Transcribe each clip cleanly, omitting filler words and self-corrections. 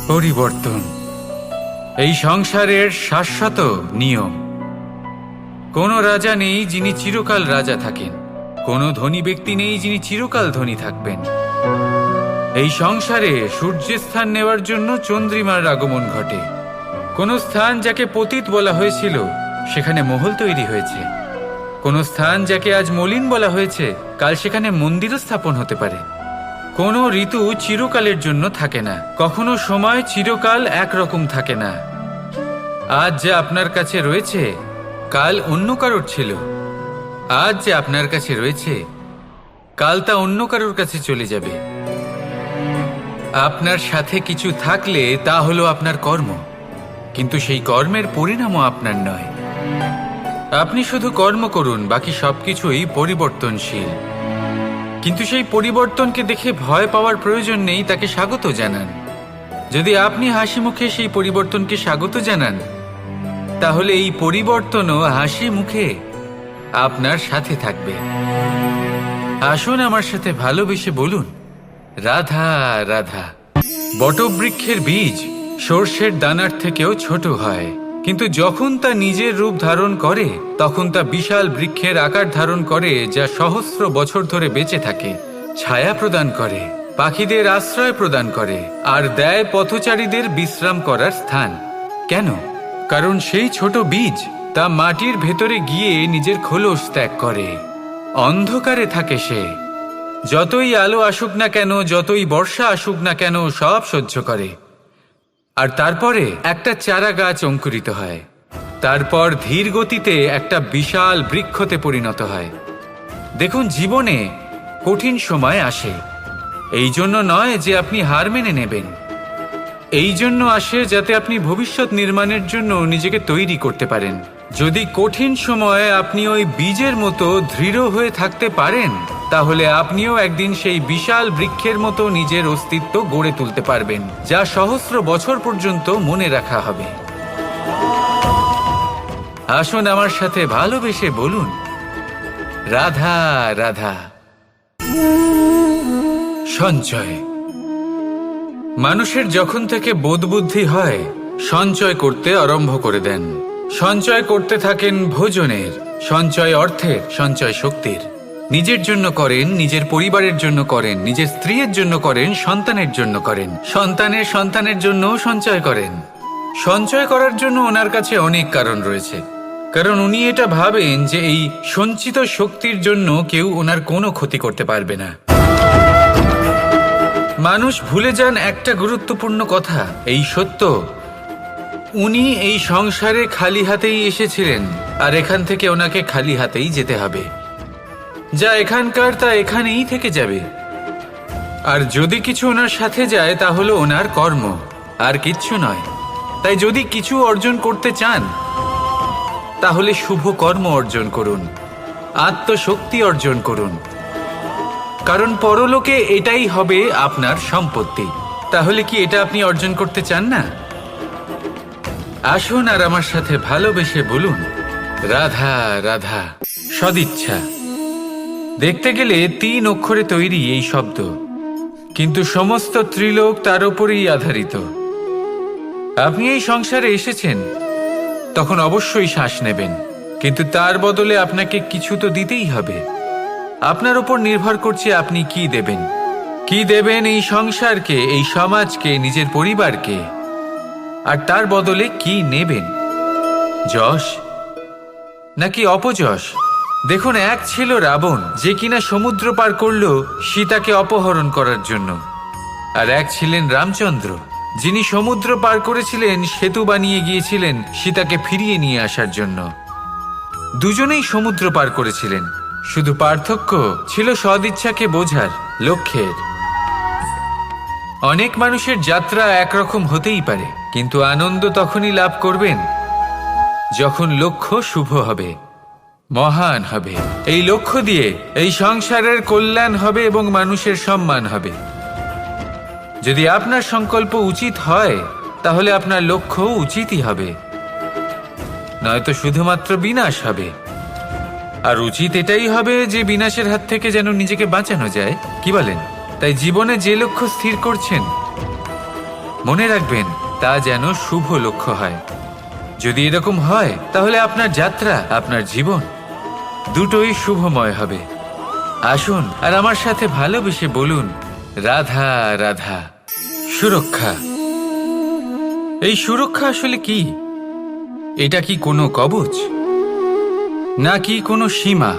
পরিবর্তন এই সংসারের শাশ্বত নিয়ম। কোনো রাজা নেই যিনি চিরকাল রাজা থাকেন, কোনো ধনী ব্যক্তি নেই যিনি চিরকাল ধনী থাকবেন। এই সংসারে সূর্যের স্থান নেওয়ার জন্য চন্দ্রিমার আগমন ঘটে। কোনো স্থান যাকে পতিত বলা হয়েছিল সেখানে মহল তৈরি হয়েছে। কোনো স্থান যাকে আজ মলিন বলা হয়েছে কাল সেখানে মন্দিরও স্থাপন হতে পারে। কোনো ঋতু চিরকালের জন্য থাকে না, কখনো সময় চিরকাল একরকম থাকে না। আজ যা আপনার কাছে রয়েছে কাল অন্য কারোর ছিল, আজ যে আপনার কাছে রয়েছে কাল তা অন্য কারোর কাছে চলে যাবে। আপনার সাথে কিছু থাকলে তা হলো আপনার কর্ম, কিন্তু সেই কর্মের পরিণামও আপনার নয়। আপনি শুধু কর্ম করুন, বাকি সবকিছুই পরিবর্তনশীল। কিন্তু সেই পরিবর্তনকে দেখে ভয় পাওয়ার প্রয়োজন নেই, তাকে স্বাগত জানান। যদি আপনি হাসি মুখে সেই পরিবর্তনকে স্বাগত জানান, তাহলে এই পরিবর্তনও হাসি মুখে আপনার সাথে থাকবে। আসুন আমার সাথে ভালোবেসে বলুন, রাধা রাধা। বটবৃক্ষের বীজ সর্ষের দানার থেকেও ছোট হয়, কিন্তু যখন তা নিজের রূপ ধারণ করে তখন তা বিশাল বৃক্ষের আকার ধারণ করে, যা সহস্র বছর ধরে বেঁচে থাকে, ছায়া প্রদান করে, পাখিদের আশ্রয় প্রদান করে, আর দেয় পথচারীদের বিশ্রাম করার স্থান। কেন? কারণ সেই ছোট বীজ তা মাটির ভেতরে গিয়ে নিজের খোলস ত্যাগ করে। অন্ধকারে থাকে সে, যতই আলো আসুক না কেন, যতই বর্ষা আসুক না কেন, সব সহ্য করে। আর তারপরে একটা চারা গাছ অঙ্কুরিত হয়, তারপর ধীর গতিতে একটা বিশাল বৃক্ষতে পরিণত হয়। দেখুন, জীবনে কঠিন সময় আসে, এই জন্য নয় যে আপনি হার মেনে নেবেন, এই জন্য আসে যাতে আপনি ভবিষ্যৎ নির্মাণের জন্য নিজেকে তৈরি করতে পারেন। যদি কঠিন সময়ে আপনি ওই বীজের মতো দৃঢ় হয়ে থাকতে পারেন, তাহলে আপনিও একদিন সেই বিশাল বৃক্ষের মতো নিজের অস্তিত্ব গড়ে তুলতে পারবেন, যা সহস্র বছর পর্যন্ত মনে রাখা হবে। আসুন আমার সাথে ভালোবেসে বলুন, রাধা রাধা। সঞ্চয়। মানুষের যখন থেকে বোধবুদ্ধি হয় সঞ্চয় করতে আরম্ভ করে দেন। সঞ্চয় করতে থাকেন ভোজনের, সঞ্চয় অর্থের, সঞ্চয় শক্তির। নিজের জন্য করেন, নিজের পরিবারের জন্য করেন, নিজের স্ত্রীর জন্য করেন, সন্তানের জন্য করেন, সন্তানের সন্তানের জন্যও সঞ্চয় করেন। সঞ্চয় করার জন্য ওনার কাছে অনেক কারণ রয়েছে, কারণ উনি এটা ভাবেন যে এই সঞ্চিত শক্তির জন্য কেউ ওনার কোনো ক্ষতি করতে পারবে না। মানুষ ভুলে যান একটা গুরুত্বপূর্ণ কথা, এই সত্য, উনি এই সংসারে খালি হাতেই এসেছিলেন, আর এখান থেকে ওনাকে খালি হাতেই যেতে হবে। যা এখানকার তা এখানেই থেকে যাবে। আর যদি কিছু ওনার সাথে যায় তা হলো ওনার কর্ম, আর কিচ্ছু নয়। তাই যদি কিছু অর্জন করতে চান তাহলে শুভ কর্ম অর্জন করুন, আত্মশক্তি অর্জন করুন, কারণ পরলোকে এটাই হবে আপনার সম্পত্তি। তাহলে কি এটা আপনি অর্জন করতে চান না? আসুন আর আমার সাথে ভালোবেসে বলুন, রাধা রাধা। সদিচ্ছা। দেখতে গেলে 3 অক্ষরে তৈরি এই শব্দ, কিন্তু সমস্ত ত্রিলোক তার উপরেই আধারিত। আপনি এই সংসারে এসেছেন, তখন অবশ্যই শ্বাস নেবেন, কিন্তু তার বদলে আপনাকে কিছু তো দিতেই হবে। আপনার উপর নির্ভর করছে আপনি কি দেবেন। কি দেবেন এই সংসারকে, এই সমাজকে, নিজের পরিবারকে, আর তার বদলে কি নেবেন? যশ নাকি অপযশ? দেখুন, এক ছিল রাবণ, যে কিনা সমুদ্র পার করল সীতাকে অপহরণ করার জন্য, আর এক ছিলেন রামচন্দ্র, যিনি সমুদ্র পার করেছিলেন, সেতু বানিয়ে গিয়েছিলেন সীতাকে ফিরিয়ে নিয়ে আসার জন্য। দুজনেই সমুদ্র পার করেছিলেন, শুধু পার্থক্য ছিল সদিচ্ছাকে বোঝার, লক্ষ্যের। অনেক মানুষের যাত্রা একরকম হতেই পারে, কিন্তু আনন্দ তখনই লাভ করবেন যখন লক্ষ্য শুভ হবে, মহান হবে। এই লক্ষ্য দিয়ে এই সংসারের কল্যাণ হবে এবং মানুষের সম্মান হবে। যদি আপনার সংকল্প উচিত হয় তাহলে আপনার লক্ষ্য উচিতই হবে, নয়তো শুধুমাত্র বিনাশ হবে। আর উচিত এটাই হবে যে বিনাশের হাত থেকে যেন নিজেকে বাঁচানো যায়, কি বলেন? তাই জীবনে যে লক্ষ্য স্থির করছেন মনে রাখবেন তা যেন শুভ লক্ষ্য হয়। যদি এরকম হয় তাহলে আপনার যাত্রা, আপনার জীবন দুটোই শুভময় হবে। আসুন আর আমার সাথে ভালোবেসে বলুন, রাধা রাধা। সুরক্ষা, এই সুরক্ষা আসলে কি? এটা কি কোনো কবচ নাকি কোনো সীমা?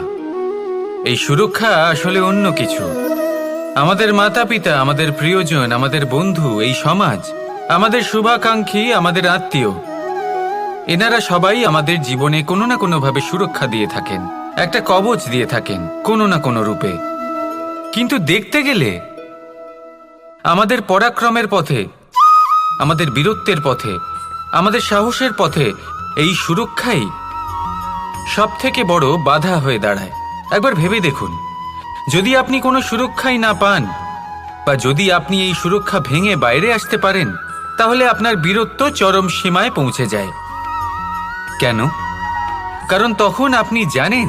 এই সুরক্ষা আসলে অন্য কিছু। আমাদের মাতা পিতা, আমাদের প্রিয়জন, আমাদের বন্ধু, এই সমাজ, আমাদের শুভাকাঙ্ক্ষী, আমাদের আত্মীয়, এনারা সবাই আমাদের জীবনে কোনো না কোনোভাবে সুরক্ষা দিয়ে থাকেন, একটা কবচ দিয়ে থাকেন কোনো না কোনো রূপে। কিন্তু দেখতে গেলে আমাদের পরাক্রমের পথে, আমাদের বীরত্বের পথে, আমাদের সাহসের পথে এই সুরক্ষাই সবথেকে বড় বাধা হয়ে দাঁড়ায়। একবার ভেবে দেখুন, যদি আপনি কোনো সুরক্ষাই না পান, বা যদি আপনি এই সুরক্ষা ভেঙে বাইরে আসতে পারেন, তাহলে আপনার বীরত্ব চরম সীমায় পৌঁছে যায়। কেন? কারণ তখন আপনি জানেন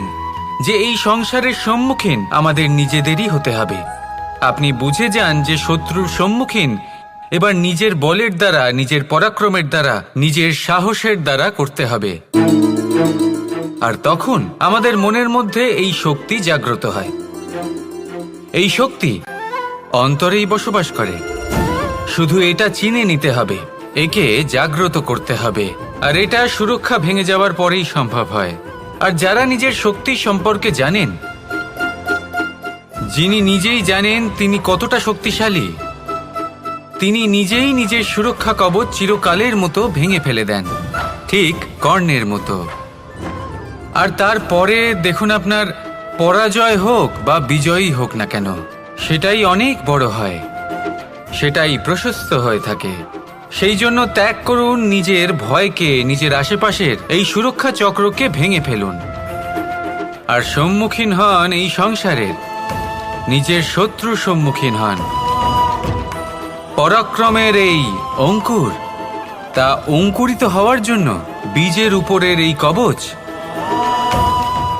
যে এই সংসারের সম্মুখীন আমাদের নিজেদেরই হতে হবে। আপনি বুঝে যান যে শত্রুর সম্মুখীন এবার নিজের বলের দ্বারা, নিজের পরাক্রমের দ্বারা, নিজের সাহসের দ্বারা করতে হবে। আর তখন আমাদের মনের মধ্যে এই শক্তি জাগ্রত হয়। এই শক্তি অন্তরেই বসবাস করে। শুধু এটা চিনে নিতে হবে, একে জাগ্রত করতে হবে। আর এটা সুরক্ষা ভেঙে যাওয়ার পরেই সম্ভব হয়। আর যারা নিজের শক্তি সম্পর্কে জানেন, যিনি নিজেই জানেন তিনি কতটা শক্তিশালী, তিনি নিজেই নিজের সুরক্ষা কবচ চিরকালের মতো ভেঙে ফেলে দেন, ঠিক কর্ণের মতো। আর তারপরে দেখুন, আপনার পরাজয় হোক বা বিজয়ী হোক না কেন, সেটাই অনেক বড় হয়, সেটাই প্রশস্ত হয়ে থাকে। সেই জন্য ত্যাগ করুন নিজের ভয়কে, নিজের আশেপাশের এই সুরক্ষা চক্রকে ভেঙে ফেলুন, আর সম্মুখীন হন এই সংসারের নিজের শত্রু সম্মুখীন হন। পরাক্রমের এই অঙ্কুর, তা অঙ্কুরিত হওয়ার জন্য বীজের উপরের এই কবচ,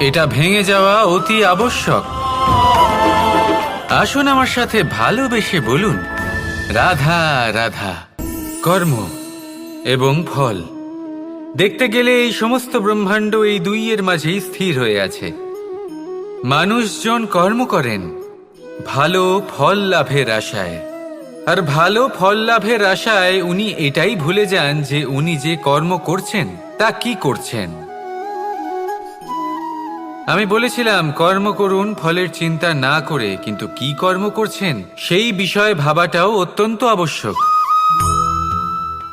এটা ভেঙে যাওয়া অতি আবশ্যক। আসুন আমার সাথে ভালোবেসে বলুন, রাধা রাধা। কর্ম এবং ফল, দেখতে গেলে এই সমস্ত ব্রহ্মাণ্ড এই দুইয়ের মাঝেই স্থির হয়ে আছে। মানুষজন কর্ম করেন ভালো ফল লাভের আশায়, আর ভালো ফল লাভের আশায় উনি এটাই ভুলে যান যে উনি যে কর্ম করছেন তা কি করছেন। আমি বলেছিলাম কর্ম করুন ফলের চিন্তা না করে, কিন্তু কি কর্ম করছেন সেই বিষয়ে ভাবাটাও অত্যন্ত আবশ্যক।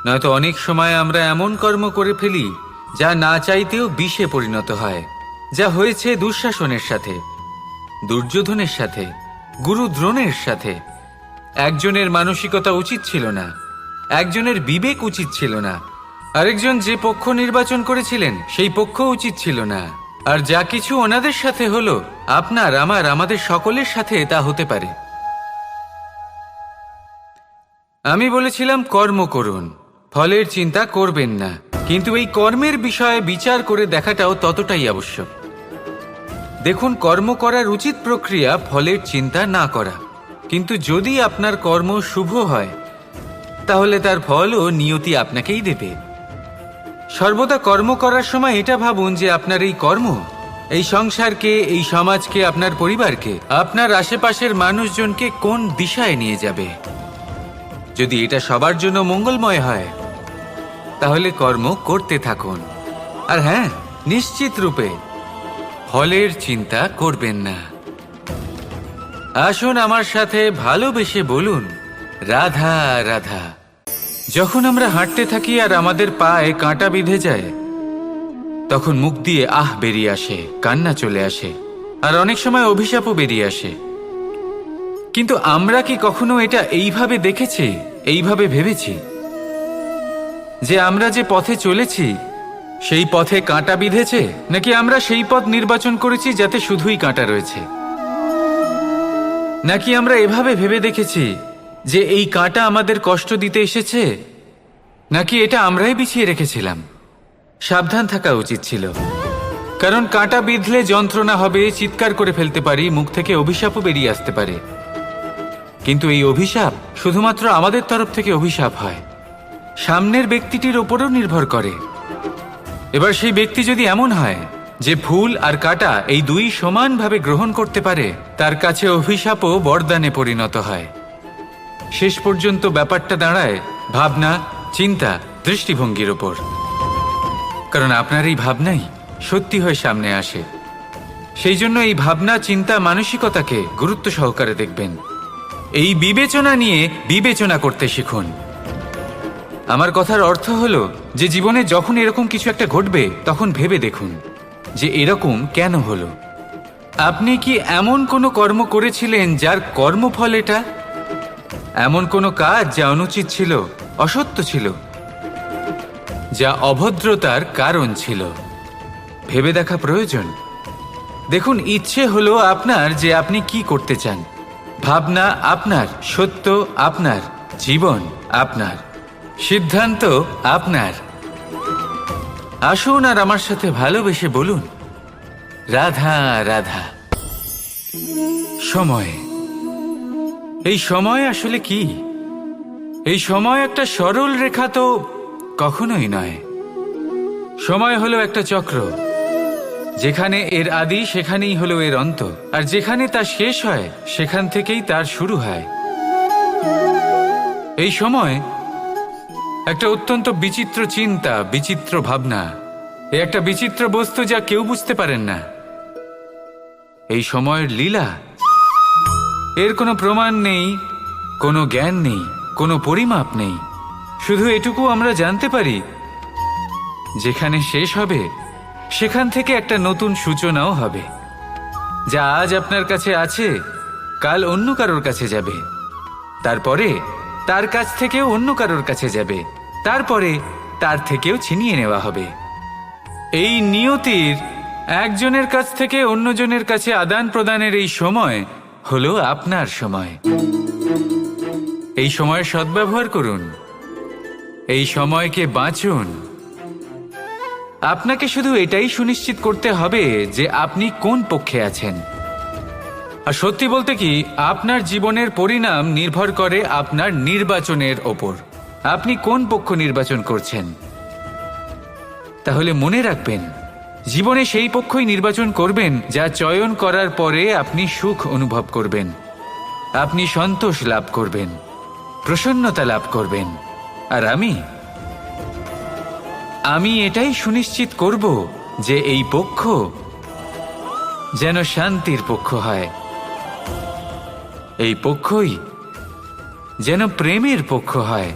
নয়তো অনেক সময় আমরা এমন কর্ম করে ফেলি যা না চাইতেও বিষে পরিণত হয়, যা হয়েছে দুঃশাসনের সাথে, দুর্যোধনের সাথে, গুরু দ্রোণের সাথে। একজনের মানসিকতা উচিত ছিল না, একজনের বিবেক উচিত ছিল না, আরেকজন যে পক্ষ নির্বাচন করেছিলেন সেই পক্ষ উচিত ছিল না। আর যা কিছু ওনাদের সাথে হলো, আপনার, আমার, আমাদের সকলের সাথে তা হতে পারে। আমি বলেছিলাম কর্ম করুন, ফলের চিন্তা করবেন না, কিন্তু এই কর্মের বিষয়ে বিচার করে দেখাটাও ততটাই আবশ্যক। দেখুন, কর্ম করার উচিত প্রক্রিয়া ফলের চিন্তা না করা, কিন্তু যদি আপনার কর্ম শুভ হয় তাহলে তার ফলও নিয়তি আপনাকেই দেবে। সর্বদা কর্ম করার সময় এটা ভাবুন যে আপনার এই কর্ম এই সংসারকে, এই সমাজকে, আপনার পরিবারকে, আপনার আশেপাশের মানুষজনকে কোন দিশায় নিয়ে যাবে। যদি এটা সবার জন্য মঙ্গলময় হয় তাহলে কর্ম করতে থাকুন। আর হ্যাঁ, নিশ্চিত রূপে ফলের চিন্তা করবেন না। আসুন আমার সাথে ভালোবেসে বলুন, রাধা রাধা। যখন আমরা হাঁটতে থাকি আর আমাদের পায়ে কাঁটা বিঁধে যায়, তখন মুখ দিয়ে আহ বেরিয়ে আসে, কান্না চলে আসে, আর অনেক সময় অভিশাপও বেরিয়ে আসে। কিন্তু আমরা কি কখনো এটা এইভাবে দেখেছি, এইভাবে ভেবেছি যে আমরা যে পথে চলেছি সেই পথে কাঁটা বিঁধেছে, নাকি আমরা সেই পথ নির্বাচন করেছি যাতে শুধুই কাঁটা রয়েছে? নাকি আমরা এভাবে ভেবে দেখেছি যে এই কাঁটা আমাদের কষ্ট দিতে এসেছে, নাকি এটা আমরাই বিছিয়ে রেখেছিলাম? সাবধান থাকা উচিত ছিল, কারণ কাঁটা বিঁধলে যন্ত্রণা হবে, চিৎকার করে ফেলতে পারি, মুখ থেকে অভিশাপও বেরিয়ে আসতে পারে। কিন্তু এই অভিশাপ শুধুমাত্র আমাদের তরফ থেকে অভিশাপ হয়, সামনের ব্যক্তিটির ওপরও নির্ভর করে। এবার সেই ব্যক্তি যদি এমন হয় যে ফুল আর কাঁটা এই দুই সমানভাবে গ্রহণ করতে পারে, তার কাছে অভিশাপও বরদানে পরিণত হয়। শেষ পর্যন্ত ব্যাপারটা দাঁড়ায় ভাবনা, চিন্তা, দৃষ্টিভঙ্গির ওপর। কারণ আপনার এই ভাবনাই সত্যি হয়ে সামনে আসে। সেই জন্য এই ভাবনা, চিন্তা, মানসিকতাকে গুরুত্ব সহকারে দেখবেন। এই বিবেচনা নিয়ে বিবেচনা করতে শিখুন। আমার কথার অর্থ হলো যে জীবনে যখন এরকম কিছু একটা ঘটবে তখন ভেবে দেখুন যে এরকম কেন হলো। আপনি কি এমন কোনো কর্ম করেছিলেন যার কর্মফল এটা? এমন কোনো কাজ যা অনুচিত ছিল, অসত্য ছিল, যা অভদ্রতার কারণ ছিল? ভেবে দেখা প্রয়োজন। দেখুন, ইচ্ছে হলো আপনার যে আপনি কি করতে চান। ভাবনা আপনার, সত্য আপনার, জীবন আপনার, সিদ্ধান্ত আপনার। আসুন আর আমার সাথে ভালোবেসে বলুন, রাধা রাধা। সময়। এই সময় আসলে কি? এই সময় একটা সরল রেখা তো কখনোই নয়। সময় হলো একটা চক্র। যেখানে এর আদি সেখানেই হলো এর অন্ত, আর যেখানে তা শেষ হয় সেখান থেকেই তার শুরু হয়। এই সময় একটা অত্যন্ত বিচিত্র চিন্তা, বিচিত্র ভাবনা। এ একটা বিচিত্র বস্তু যা কেউ বুঝতে পারেন না। এই সময়ের লীলা, এর কোনো প্রমাণ নেই, কোনো জ্ঞান নেই, কোনো পরিমাপ নেই। শুধু এটুকু আমরা জানতে পারি, যেখানে শেষ হবে সেখান থেকে একটা নতুন সূচনাও হবে। যা আজ আপনার কাছে আছে কাল অন্য কারোর কাছে যাবে, তারপরে তার কাছ থেকেও অন্য কারোর কাছে যাবে, তারপরে তার থেকেও ছিনিয়ে নেওয়া হবে। এই নিয়তির একজনের কাছ থেকে অন্যজনের কাছে আদান প্রদানের এই সময় হলো আপনার সময়। এই সময়ের সদ্ব্যবহার করুন, এই সময়কে বাঁচুন। আপনাকে শুধু এটাই সুনিশ্চিত করতে হবে যে আপনি কোন পক্ষে আছেন। আর সত্যি বলতে কি, আপনার জীবনের পরিণাম নির্ভর করে আপনার নির্বাচনের ওপর। আপনি কোন পক্ষ নির্বাচন করছেন। তাহলে মনে রাখবেন, জীবনে সেই পক্ষই নির্বাচন করবেন যা চয়ন করার পরে আপনি সুখ অনুভব করবেন, আপনি সন্তোষ লাভ করবেন, প্রসন্নতা লাভ করবেন। আর আমি এটাই সুনিশ্চিত করব যে এই পক্ষ যেন শান্তির পক্ষ হয়, এই পক্ষই যেন প্রেমের পক্ষ হয়।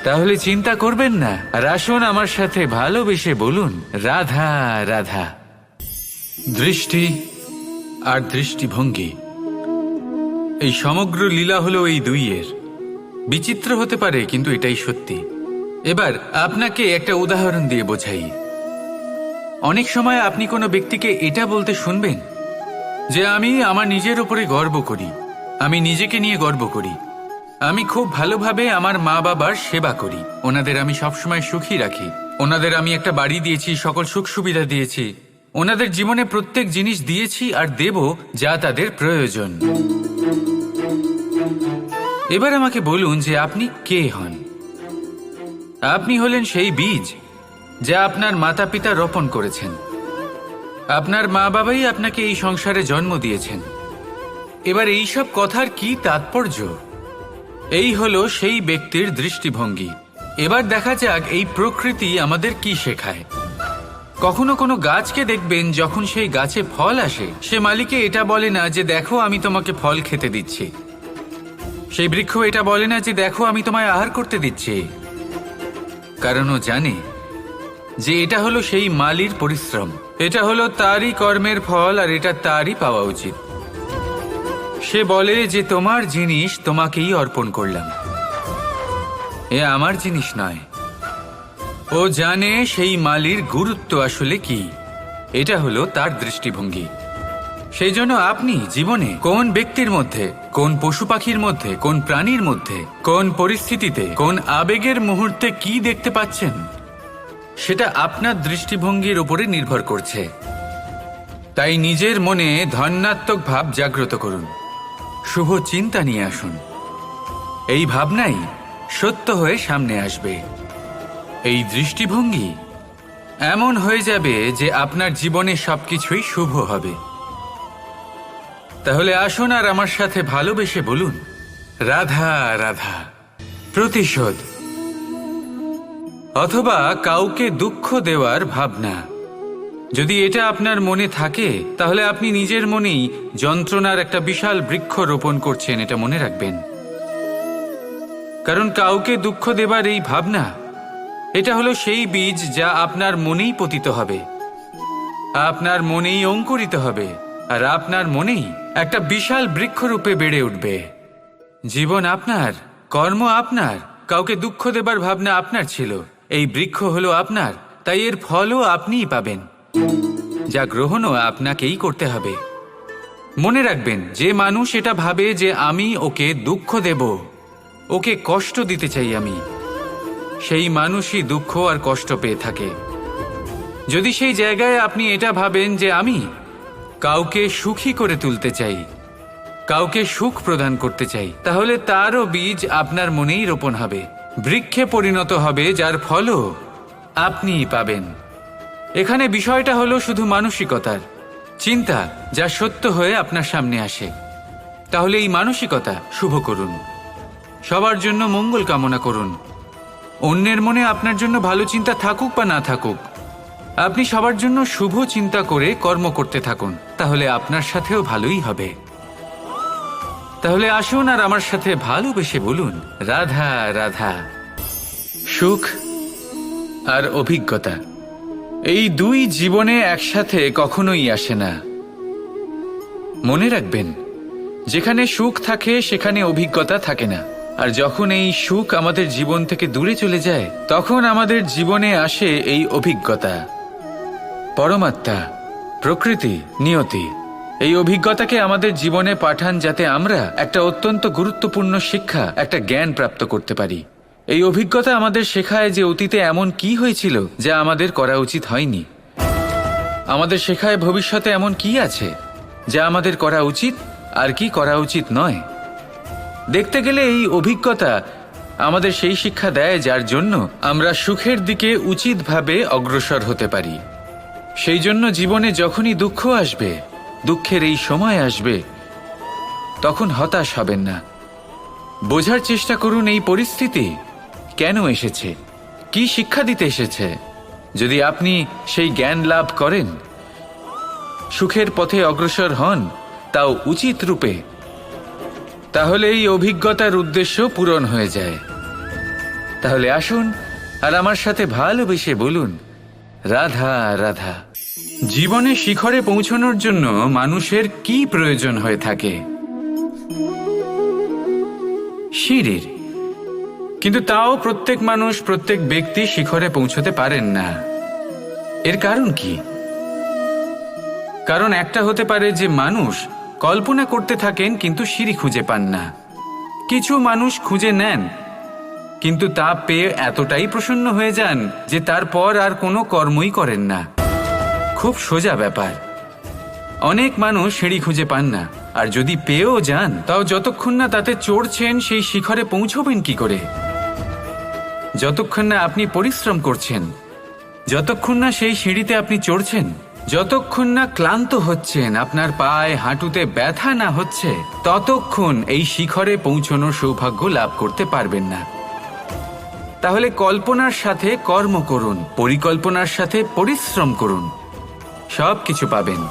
তাহলে চিন্তা করবেন না, আর আসুন আমার সাথে ভালোবেসে বলুন, রাধা রাধা। দৃষ্টি আর দৃষ্টিভঙ্গি, এই সমগ্র লীলা হলো এই দুইয়ের। বিচিত্র হতে পারে, কিন্তু এটাই সত্যি। এবার আপনাকে একটা উদাহরণ দিয়ে বোঝাই। অনেক সময় আপনি কোনো ব্যক্তিকে এটা বলতে শুনবেন যে আমি আমার নিজের উপরে গর্ব করি, আমি নিজেকে নিয়ে গর্ব করি, আমি খুব ভালোভাবে আমার মা বাবার সেবা করি, ওনাদের আমি সবসময় সুখী রাখি, ওনাদের আমি একটা বাড়ি দিয়েছি, সকল সুখ সুবিধা দিয়েছি, ওনাদের জীবনে প্রত্যেক জিনিস দিয়েছি আর দেব যা তাদের প্রয়োজন। এবার আমাকে বলুন যে আপনি কে হন। আপনি হলেন সেই বীজ যা আপনার মাতা পিতা রোপণ করেছেন। আপনার মা বাবাই আপনাকে এই সংসারে জন্ম দিয়েছেন। এবার এইসব কথার কি তাৎপর্য? এই হলো সেই ব্যক্তির দৃষ্টিভঙ্গি। এবার দেখা যাক এই প্রকৃতি আমাদের কি শেখায়। কখনো কোনো গাছকে দেখবেন, যখন সেই গাছে ফল আসে, সে মালিকে এটা বলে না যে দেখো আমি তোমাকে ফল খেতে দিচ্ছি। সেই বৃক্ষ এটা বলে না যে দেখো আমি তোমায় আহার করতে দিচ্ছি। কারণ ও জানে যে এটা হলো সেই মালির পরিশ্রম, এটা হলো তারই কর্মের ফল, আর এটা তারই পাওয়া উচিত। সে বলে যে তোমার জিনিস তোমাকেই অর্পণ করলাম, এ আমার জিনিস নয়। ও জানে সেই মালির গুরুত্ব আসলে কি। এটা হলো তার দৃষ্টিভঙ্গি। সেই জন্য আপনি জীবনে কোন ব্যক্তির মধ্যে, কোন পশু পাখির মধ্যে, কোন প্রাণীর মধ্যে, কোন পরিস্থিতিতে, কোন আবেগের মুহূর্তে কি দেখতে পাচ্ছেন, সেটা আপনার দৃষ্টিভঙ্গির উপরে নির্ভর করছে। তাই নিজের মনে ধন্যাত্মক ভাব জাগ্রত করুন, শুভ চিন্তা নিয়ে আসুন। এই ভাবনাই সত্য হয়ে সামনে আসবে। এই দৃষ্টিভঙ্গি এমন হয়ে যাবে যে আপনার জীবনে সবকিছুই শুভ হবে। তাহলে আসুন আর আমার সাথে ভালোবেসে বলুন, রাধা রাধা। প্রতিশোধ অথবা কাউকে দুঃখ দেওয়ার ভাবনা, যদি এটা আপনার মনে থাকে তাহলে আপনি নিজের মনেই যন্ত্রণার একটা বিশাল বৃক্ষ রোপণ করছেন, এটা মনে রাখবেন। কারণ কাউকে দুঃখ দেবার এই ভাবনা, এটা হলো সেই বীজ যা আপনার মনেই পতিত হবে, আপনার মনেই অঙ্কুরিত হবে, আর আপনার মনেই একটা বিশাল বৃক্ষরূপে বেড়ে উঠবে। জীবন আপনার, কর্ম আপনার, কাউকে দুঃখ দেবার ভাবনা আপনার ছিল, এই বৃক্ষ হলো আপনার, তাই এর ফলও আপনিই পাবেন, যা গ্রহণও আপনাকেই করতে হবে। মনে রাখবেন, যে মানুষ এটা ভাবে যে আমি ওকে দুঃখ দেব, ওকে কষ্ট দিতে চাই আমি, সেই মানুষই দুঃখ আর কষ্ট পেয়ে থাকে। যদি সেই জায়গায় আপনি এটা ভাবেন যে আমি কাউকে সুখী করে তুলতে চাই, কাউকে সুখ প্রদান করতে চাই, তাহলে তারও বীজ আপনার মনেই রোপণ হবে, বৃক্ষে পরিণত হবে, যার ফলও আপনিই পাবেন। এখানে বিষয়টা হলো শুধু মানসিকতার চিন্তা, যা সত্য হয়ে আপনার সামনে আসে। তাহলে এই মানসিকতা শুভ করুন, সবার জন্য মঙ্গল কামনা করুন। অন্যের মনে আপনার জন্য ভালো চিন্তা থাকুক বা না থাকুক, আপনি সবার জন্য শুভ চিন্তা করে কর্ম করতে থাকুন, তাহলে আপনার সাথেও ভালোই হবে। তাহলে আসুন আর আমার সাথে ভালোবেসে বলুন, রাধা রাধা। সুখ আর অভিজ্ঞতা, এই দুই জীবনে একসাথে কখনোই আসে না। মনে রাখবেন, যেখানে সুখ থাকে সেখানে অভিজ্ঞতা থাকে না, আর যখন এই সুখ আমাদের জীবন থেকে দূরে চলে যায়, তখন আমাদের জীবনে আসে এই অভিজ্ঞতা। পরমাত্মা, প্রকৃতি, নিয়তি এই অভিজ্ঞতাকে আমাদের জীবনে পাঠান, যাতে আমরা একটা অত্যন্ত গুরুত্বপূর্ণ শিক্ষা, একটা জ্ঞান প্রাপ্ত করতে পারি। এই অভিজ্ঞতা আমাদের শেখায় যে অতীতে এমন কি হয়েছিল যা আমাদের করা উচিত হয়নি। আমাদের শেখায় ভবিষ্যতে এমন কি আছে যা আমাদের করা উচিত আর কি করা উচিত নয়। দেখতে গেলে এই অভিজ্ঞতা আমাদের সেই শিক্ষা দেয় যার জন্য আমরা সুখের দিকে উচিতভাবে অগ্রসর হতে পারি। সেই জন্য জীবনে যখনই দুঃখ আসবে, দুঃখের এই সময় আসবে, তখন হতাশ হবেন না। বোঝার চেষ্টা করুন এই পরিস্থিতি কেন এসেছে, কি শিক্ষা দিতে এসেছে। যদি আপনি সেই জ্ঞান লাভ করেন, সুখের পথে অগ্রসর হন, তাও উচিত রূপে, তাহলে এই অভিজ্ঞতার উদ্দেশ্য পূরণ হয়ে যায়। তাহলে আসুন আর আমার সাথে ভালোবেসে বলুন, রাধা রাধা। জীবনে শিখরে পৌঁছানোর জন্য মানুষের কি প্রয়োজন হয়ে থাকে? সিঁড়ির। কিন্তু তাও প্রত্যেক মানুষ, প্রত্যেক ব্যক্তি শিখরে পৌঁছতে পারেন না। এর কারণ কি? কারণ একটা হতে পারে যে মানুষ কল্পনা করতে থাকেন কিন্তু সিঁড়ি খুঁজে পান না। কিছু মানুষ খুঁজে নেন কিন্তু তা পেয়ে এতটাই প্রসন্ন হয়ে যান যে তারপর আর কোনো কর্মই করেন না। খুব সোজা ব্যাপার। অনেক মানুষ সিঁড়ি খুঁজে পান না, আর যদি পেয়েও যান তাও যতক্ষণ না তাতে চড়ছেন সেই শিখরে পৌঁছবেন কি করে? যতক্ষণ না আপনি পরিশ্রম করছেন, যতক্ষণ না সেই সিঁড়িতে আপনি চড়ছেন, যতক্ষণ না ক্লান্ত হচ্ছেন, আপনার পায়ে হাঁটুতে ব্যথা না হচ্ছে, ততক্ষণ এই শিখরে পৌঁছানোর সৌভাগ্য লাভ করতে পারবেন না। তাহলে কল্পনার সাথে কর্ম করুন, পরিকল্পনার সাথে পরিশ্রম করুন, সব কিছু পাবেন।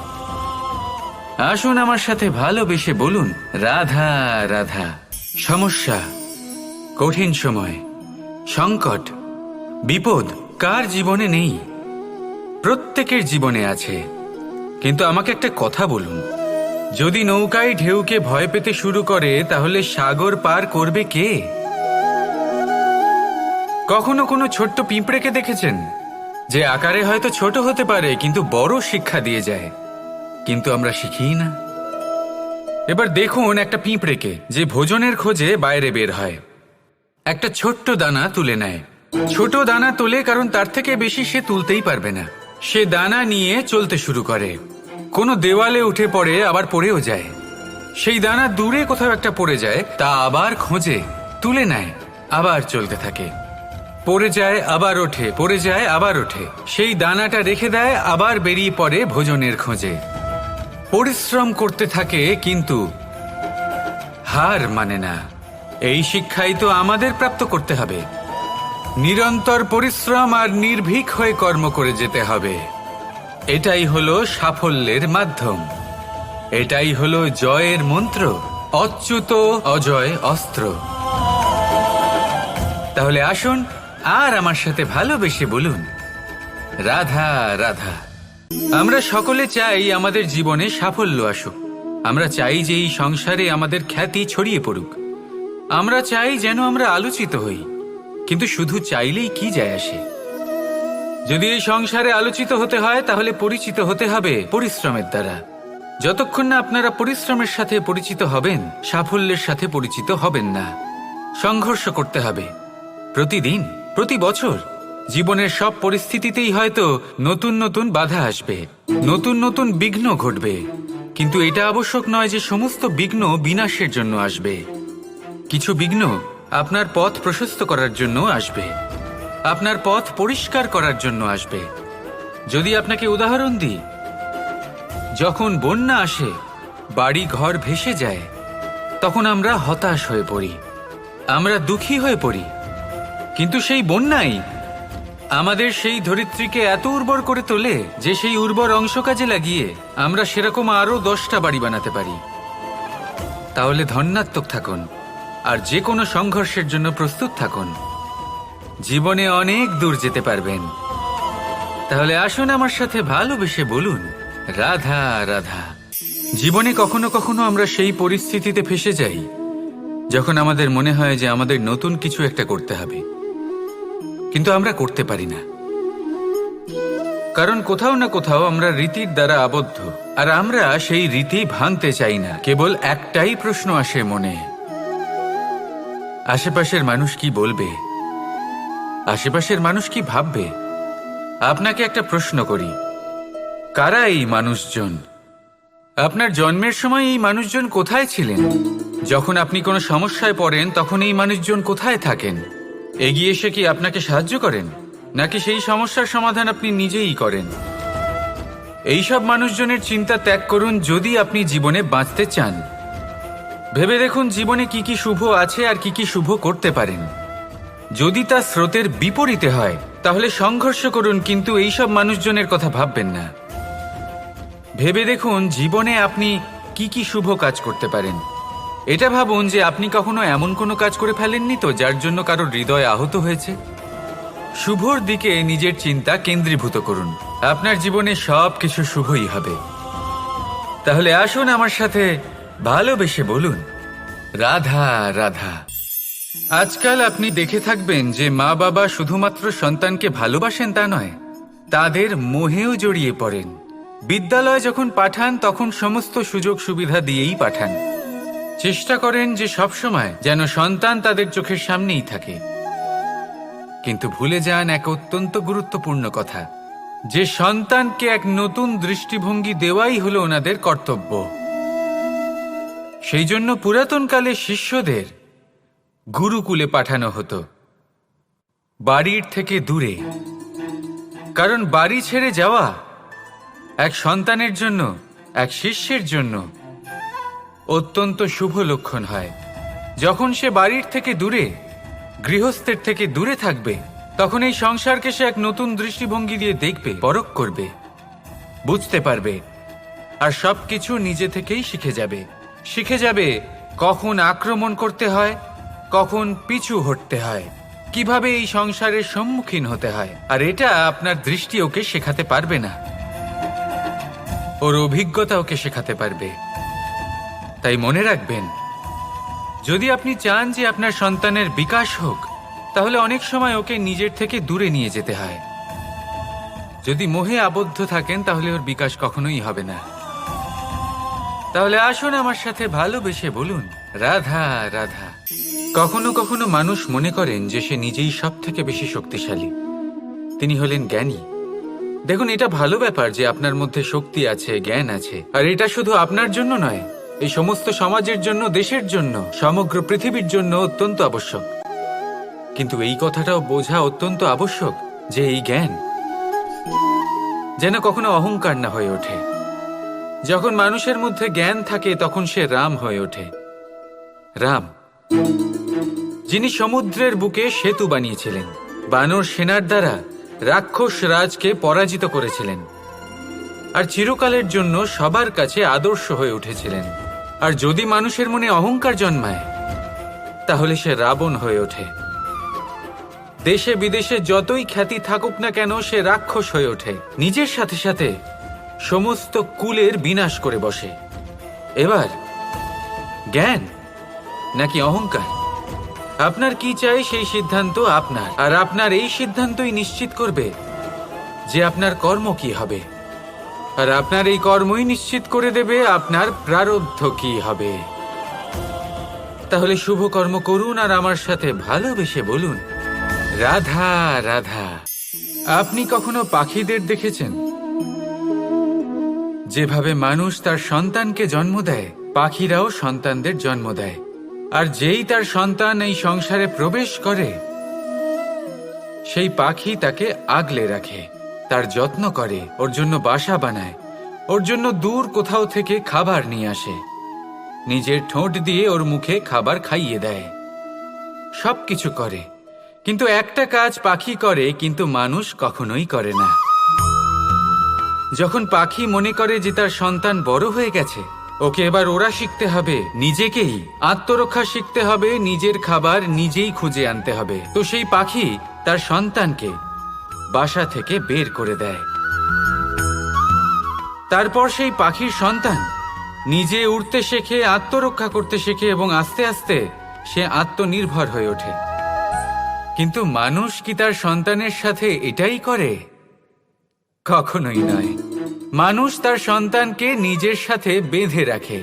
আসুন আমার সাথে ভালোবেসে বলুন, রাধা রাধা। সমস্যা, কঠিন সময়, সংকট, বিপদ কার জীবনে নেই? প্রত্যেকের জীবনে আছে। কিন্তু আমাকে একটা কথা বলুন, যদি নৌকায় ঢেউকে ভয় পেতে শুরু করে, তাহলে সাগর পার করবে কে? কখনো কোনো ছোট্ট পিঁপড়েকে দেখেছেন, যে আকারে হয়তো ছোট হতে পারে কিন্তু বড় শিক্ষা দিয়ে যায়? কিন্তু আমরা শিখিই না। এবার দেখুন একটা পিঁপড়েকে, যে ভোজনের খোঁজে বাইরে বের হয়, একটা ছোট্ট দানা তুলে নেয়। ছোট দানা তোলে কারণ তার থেকে বেশি সে তুলতেই পারবে না। সে দানা নিয়ে চলতে শুরু করে, কোনো দেওয়ালে উঠে পড়ে, আবার পড়েও যায়। সেই দানা দূরে কোথাও একটা পড়ে যায়, তা আবার খোঁজে, তুলে নেয়, আবার চলতে থাকে, পড়ে যায় আবার ওঠে, পড়ে যায় আবার ওঠে, সেই দানাটা রেখে দেয়, আবার বেরিয়ে পড়ে ভোজনের খোঁজে। পরিশ্রম করতে থাকে কিন্তু হার মানে না। এই শিক্ষাই তো আমাদের প্রাপ্ত করতে হবে। নিরন্তর পরিশ্রম আর নির্ভীক হয়ে কর্ম করে যেতে হবে। এটাই হলো সাফল্যের মাধ্যম, এটাই হলো জয়ের মন্ত্র, অচ্যুত অজয় অস্ত্র। তাহলে আসুন আর আমার সাথে ভালোবেসে বলুন, রাধা রাধা। আমরা সকলে চাই আমাদের জীবনে সাফল্য আসুক। আমরা চাই যে এই সংসারে আমাদের খ্যাতি ছড়িয়ে পড়ুক। আমরা চাই যেন আমরা আলোচিত হই। কিন্তু শুধু চাইলেই কি যায় আসে? যদি এই সংসারে আলোচিত হতে হয় তাহলে পরিচিত হতে হবে পরিশ্রমের দ্বারা। যতক্ষণ না আপনারা পরিশ্রমের সাথে পরিচিত হবেন, সাফল্যের সাথে পরিচিত হবেন না। সংঘর্ষ করতে হবে প্রতিদিন, প্রতি বছর। জীবনের সব পরিস্থিতিতেই হয়তো নতুন নতুন বাধা আসবে, নতুন নতুন বিঘ্ন ঘটবে। কিন্তু এটা আবশ্যক নয় যে সমস্ত বিঘ্ন বিনাশের জন্য আসবে। কিছু বিঘ্ন আপনার পথ প্রশস্ত করার জন্য আসবে, আপনার পথ পরিষ্কার করার জন্য আসবে। যদি আপনাকে উদাহরণ দিই, যখন বন্যা আসে, বাড়ি ঘর ভেসে যায়, তখন আমরা হতাশ হয়ে পড়ি, আমরা দুঃখী হয়ে পড়ি। কিন্তু সেই বন্যাই আমাদের সেই ধরিত্রীকে এত উর্বর করে তোলে যে সেই উর্বর অংশ কাজে লাগিয়ে আমরা সেরকম আরো 10টা বাড়ি বানাতে পারি। তাহলে ধন্যাত্মক থাকুন আর যে কোনো সংঘর্ষের জন্য প্রস্তুত থাকুন। জীবনে অনেক দূর যেতে পারবেন। তাহলে আসুন আমার সাথে ভালোবেসে বলুন, রাধা রাধা। জীবনে কখনো কখনো আমরা সেই পরিস্থিতিতে ফেসে যাই যখন আমাদের মনে হয় যে আমাদের নতুন কিছু একটা করতে হবে, কিন্তু আমরা করতে পারি না। কারণ কোথাও না কোথাও আমরা রীতির দ্বারা আবদ্ধ, আর আমরা সেই রীতি ভাঙতে চাই না। কেবল একটাই প্রশ্ন আসে মনে, আশেপাশের মানুষ কি বলবে, আশেপাশের মানুষ কি ভাববে। আপনাকে একটা প্রশ্ন করি, কারা এই মানুষজন? আপনার জন্মের সময় এই মানুষজন কোথায় ছিলেন? যখন আপনি কোনো সমস্যায় পড়েন তখন এই মানুষজন কোথায় থাকেন? এগিয়ে এসে কি আপনাকে সাহায্য করেন, নাকি সেই সমস্যার সমাধান আপনি নিজেই করেন? এইসব মানুষজনের চিন্তা ত্যাগ করুন যদি আপনি জীবনে বাঁচতে চান। ভেবে দেখুন জীবনে কি কি শুভ আছে আর কি কি শুভ করতে পারেন। যদি তা স্রোতের বিপরীতে হয় তাহলে সংঘর্ষ করুন, কিন্তু এইসব মানুষজনের কথা ভাববেন না। ভেবে দেখুন জীবনে আপনি কি কি শুভ কাজ করতে পারেন। এটা ভাবুন যে আপনি কখনো এমন কোনো কাজ করে ফেলেননি তো যার জন্য কারো হৃদয় আহত হয়েছে। শুভর দিকে নিজের চিন্তা কেন্দ্রীভূত করুন, আপনার জীবনে সব কিছু শুভই হবে। তাহলে আসুন আমার সাথে ভালোবেসে বলুন, রাধা রাধা। আজকাল আপনি দেখে থাকবেন যে মা বাবা শুধুমাত্র সন্তানকে ভালোবাসেন তা নয়, তাদের মোহেও জড়িয়ে পড়েন। বিদ্যালয়ে যখন পাঠান তখন সমস্ত সুযোগ সুবিধা দিয়েই পাঠান। চেষ্টা করেন যে সবসময় যেন সন্তান তাদের চোখের সামনেই থাকে। কিন্তু ভুলে যান এক অত্যন্ত গুরুত্বপূর্ণ কথা, যে সন্তানকে এক নতুন দৃষ্টিভঙ্গি দেওয়াই হলো ওনাদের কর্তব্য। সেই জন্য পুরাতনকালে শিষ্যদের গুরুকুলে পাঠানো হতো, বাড়ির থেকে দূরে। কারণ বাড়ি ছেড়ে যাওয়া এক সন্তানের জন্য, এক শিষ্যের জন্য অত্যন্ত শুভ লক্ষণ হয়। যখন সে বাড়ির থেকে দূরে, গৃহস্থের থেকে দূরে থাকবে, তখন এই সংসারকে সে এক নতুন দৃষ্টিভঙ্গি দিয়ে দেখবে, পরখ করবে, বুঝতে পারবে, আর সবকিছু নিজে থেকেই শিখে যাবে। শিখে যাবে কখন আক্রমণ করতে হয়, কখন পিছু হটতে হয়, কিভাবে এই সংসারের সম্মুখীন হতে হয়। আর এটা আপনার দৃষ্টি ওকে শেখাতে পারবে না, ওর অভিজ্ঞতা ওকে শেখাতে পারবে। তাই মনে রাখবেন, যদি আপনি চান যে আপনার সন্তানের বিকাশ হোক, তাহলে অনেক সময় ওকে নিজের থেকে দূরে নিয়ে যেতে হয়। যদি মোহে আবদ্ধ থাকেন তাহলে ওর বিকাশ কখনোই হবে না। তাহলে আসুন আমার সাথে ভালোবেসে বলুন, রাধা রাধা। কখনো কখনো মানুষ মনে করেন যে সে নিজেই সব থেকে বেশি শক্তিশালী, তিনি হলেন জ্ঞানী। দেখুন, এটা ভালো ব্যাপার যে আপনার মধ্যে শক্তি আছে, জ্ঞান আছে, আর এটা শুধু আপনার জন্য নয়, এই সমস্ত সমাজের জন্য, দেশের জন্য, সমগ্র পৃথিবীর জন্য অত্যন্ত আবশ্যক। কিন্তু এই কথাটাও বোঝা অত্যন্ত আবশ্যক যে এই জ্ঞান যেন কখনো অহংকার না হয়ে ওঠে। যখন মানুষের মধ্যে জ্ঞান থাকে তখন সে রাম হয়ে ওঠে। রাম, যিনি সমুদ্রের বুকে সেতু বানিয়েছিলেন, বানর সেনার দ্বারা রাক্ষস রাজকে পরাজিত করেছিলেন, আর চিরকালের জন্য সবার কাছে আদর্শ হয়ে উঠেছিলেন। আর যদি মানুষের মনে অহংকার জন্মায় তাহলে সে রাবণ হয়ে ওঠে। দেশে বিদেশে যতই খ্যাতি থাকুক না কেন সে রাক্ষস হয়ে ওঠে, নিজের সাথে সাথে সমস্ত কুলের বিনাশ করে বসে। এবার জ্ঞান নাকি অহংকার, আপনার কি চাই সেই সিদ্ধান্ত আপনার, আর আপনার এই সিদ্ধান্তই নিশ্চিত করবে যে আপনার কর্ম কি হবে, আর আপনার এই কর্মই নিশ্চিত করে দেবে আপনার প্রারব্ধ কি হবে। তাহলে শুভ কর্ম করুন আর আমার সাথে ভালোবেসে বলুন রাধা রাধা। আপনি কখনো পাখিদের দেখেছেন? যেভাবে মানুষ তার সন্তানকে জন্ম দেয়, পাখিরাও সন্তানদের জন্ম দেয়। আর যেই তার সন্তান এই সংসারে প্রবেশ করে, সেই পাখি তাকে আগলে রাখে, তার যত্ন করে, ওর জন্য বাসা বানায়, ওর জন্য দূর কোথাও থেকে খাবার নিয়ে আসে, নিজের ঠোঁট দিয়ে ওর মুখে খাবার খাইয়ে দেয়, সবকিছু করে। কিন্তু একটা কাজ পাখি করে কিন্তু মানুষ কখনোই করে না। যখন পাখি মনে করে যে তার সন্তান বড় হয়ে গেছে, ওকে এবার ওরা শিখতে হবে, নিজেকেই আত্মরক্ষা শিখতে হবে, নিজের খাবার নিজেই খুঁজে আনতে হবে, তো সেই পাখি তার সন্তানকে বাসা থেকে বের করে দেয়। তারপর সেই পাখির সন্তান নিজে উড়তে শেখে, আত্মরক্ষা করতে শেখে এবং আস্তে আস্তে সে আত্মনির্ভর হয়ে ওঠে। কিন্তু মানুষ কি তার সন্তানের সাথে এটাই করে? কখনোই নয়। মানুষ তার সন্তানকে নিজের সাথে বেঁধে রাখে,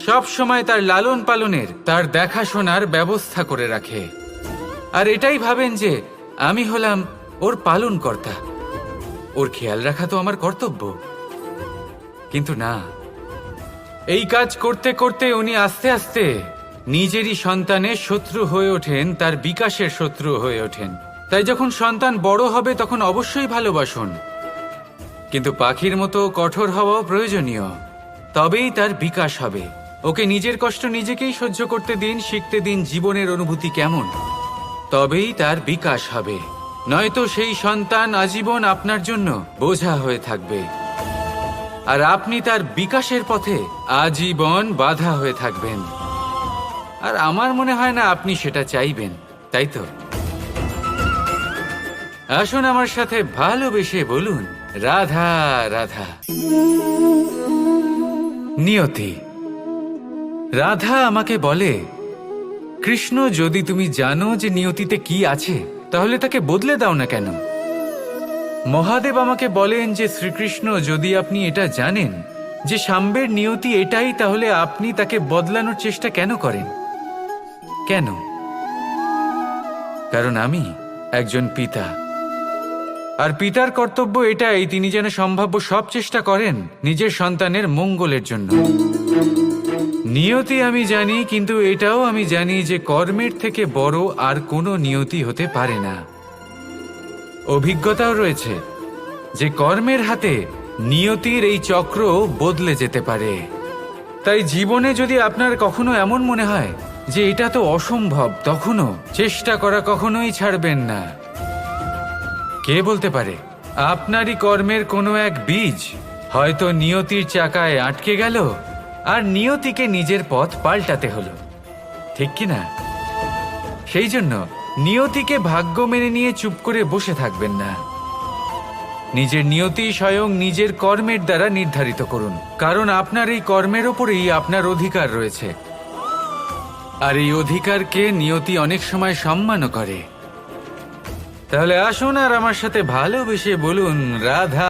সব সময় তার লালন পালনের, তার দেখাশোনার ব্যবস্থা করে রাখে, আর এটাই ভাবেন যে আমি হলাম ওর পালনকর্তা, ওর খেয়াল রাখা তো আমার কর্তব্য। কিন্তু না, এই কাজ করতে করতে উনি আস্তে আস্তে নিজেরই সন্তানের শত্রু হয়ে ওঠেন, তার বিকাশের শত্রু হয়ে ওঠেন। তাই যখন সন্তান বড় হবে তখন অবশ্যই ভালোবাসুন, কিন্তু পাখির মতো কঠোর হওয়াও প্রয়োজনীয়, তবেই তার বিকাশ হবে। ওকে নিজের কষ্ট নিজেকেই সহ্য করতে দিন, শিখতে দিন জীবনের অনুভূতি কেমন, তবেই তার বিকাশ হবে। নয়তো সেই সন্তান আজীবন আপনার জন্য বোঝা হয়ে থাকবে, আর আপনি তার বিকাশের পথে আজীবন বাধা হয়ে থাকবেন। আর আমার মনে হয় না আপনি সেটা চাইবেন, তাই তো? আসুন আমার সাথে ভালোবেসে বলুন রাধা রাধা। নিয়তি। রাধা আমাকে বলে, কৃষ্ণ, যদি তুমি জানো যে নিয়তিতে কি আছে তাহলে তাকে বদলে দাও না কেন? মহাদেব আমাকে বলেন যে শ্রীকৃষ্ণ, যদি আপনি এটা জানেন যে সাম্বের নিয়তি এটাই, তাহলে আপনি তাকে বদলানোর চেষ্টা কেন করেন? কেন? কারণ আমি একজন পিতা, আর পিতার কর্তব্য এটাই, তিনি যেন সম্ভাব্য সব চেষ্টা করেন নিজের সন্তানের মঙ্গলের জন্য। নিয়তি আমি জানি, কিন্তু এটাও আমি জানি যে কর্মের থেকে বড় আর কোনো নিয়তি হতে পারে না। অভিজ্ঞতাও রয়েছে যে কর্মের হাতে নিয়তির এই চক্র বদলে যেতে পারে। তাই জীবনে যদি আপনার কখনো এমন মনে হয় যে এটা তো অসম্ভব, তখনও চেষ্টা করা কখনোই ছাড়বেন না। কে বলতে পারে আপনারই কর্মের কোনো এক বীজ হয়তো নিয়তির চাকায় আটকে গেল, আর নিয়তিকে নিজের পথ পাল্টাতে হলো, ঠিক কি না? সেই জন্য নিয়তিকে ভাগ্য মেনে নিয়ে চুপ করে বসে থাকবেন না। নিজের নিয়তি স্বয়ং নিজের কর্মের দ্বারা নির্ধারিত করুন, কারণ আপনার এই কর্মের ওপরেই আপনার অধিকার রয়েছে, আর এই অধিকারকে নিয়তি অনেক সময় সম্মানও করে। তাহলে আসুন আর আমার সাথে ভালোবেসে বলুন রাধা।